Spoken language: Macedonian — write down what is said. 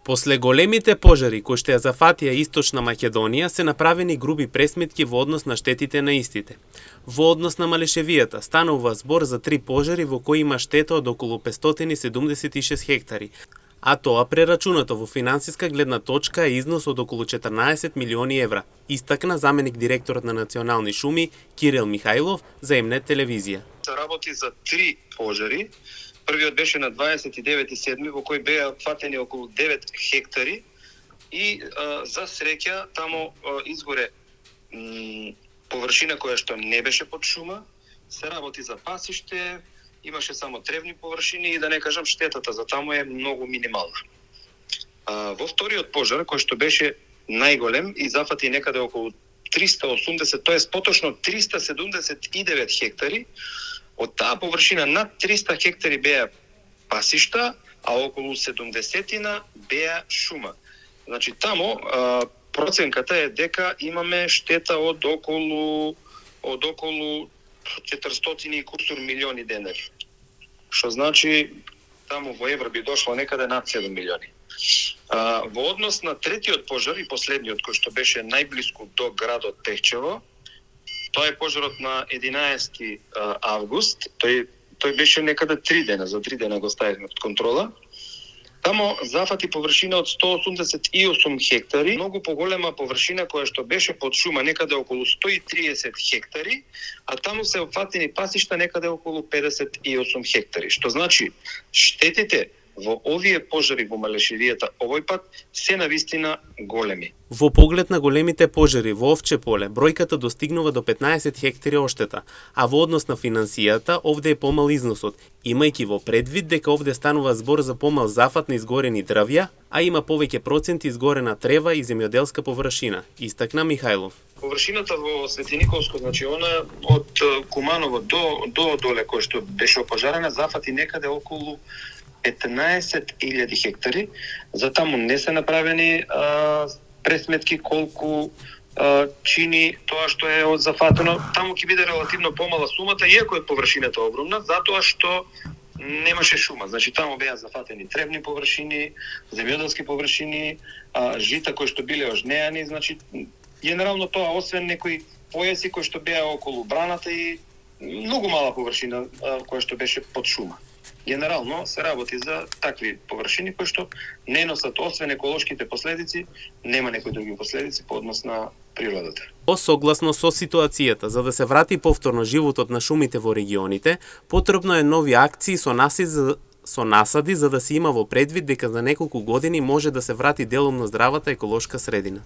После големите пожари кои што ја зафатија Источна Македонија, се направени груби пресметки во однос на штетите на истите. Во однос на Малешевијата станува збор за 3 пожари во кои има штета од околу 576 хектари, а тоа прерачунато во финансиска гледна точка е износ од околу 14 милиони евра, истакна заменик директорот на Национални шуми Кирил Михајлов за МНЕТ телевизија. Се работи за 3 пожари. Првиот беше на 29.7. во кој беа фатени околу 9 хектари и за среќа тамо изгоре површина која што не беше под шума, се работи за пасиште, имаше само тревни површини и да не кажам штетата за тамо е многу минимална. Во вториот пожар кој што беше најголем и зафати некаде околу 380, тоест поточно 379 хектари. Од таа површина над 300 хектари беа пасишта, а околу 70 беа шума. Значи тамо проценката е дека имаме штета од околу 400 и кусур милиони денари. Што значи тамо во евро би дошло некаде над 7 милиони. Во однос на третиот пожар и последниот кој што беше најблиску до градот Пехчево, тоа е пожарот на 11 август, тој беше некаде 3 дена, за 3 дена го ставивме под контрола. Тамо зафати површина од 188 хектари, многу поголема површина која што беше под шума некаде околу 130 хектари, а таму се опфатени пасишта некаде околу 58 хектари. Што значи штетите во овие пожари во Малешевијата овој пат се навистина големи. Во поглед на големите пожари во Овче поле, бројката достигнува до 15 хектари оштета, а во однос на финансијата овде е помал износот, имајќи во предвид дека овде станува збор за помал зафат на изгорени дрвја, а има повеќе проценти изгорена трева и земјоделска површина, истакна Михајлов. Површината во Светиниковско, значи она од Куманово до доле кој што беше опожарена, зафати некаде околу 15.000 хектари. За таму не се направени пресметки колку чини тоа што е од зафатено. Таму ќе биде релативно помала сумата, иако е површината огромна, затоа што немаше шума. Значи таму беа зафатени тревни површини, земјоделски површини, жита кои што биле ожнеани, значи генерално тоа освен некои појаси кои што беа околу браната и многу мала површина која што беше под шума. Генерално се работи за такви површини кои што не носат освен еколошките последици, нема некои други последици по однос на природата. Согласно со ситуацијата, за да се врати повторно животот на шумите во регионите, потребно е нови акции со насади за да се има во предвид дека за неколку години може да се врати делумно здравата еколошка средина.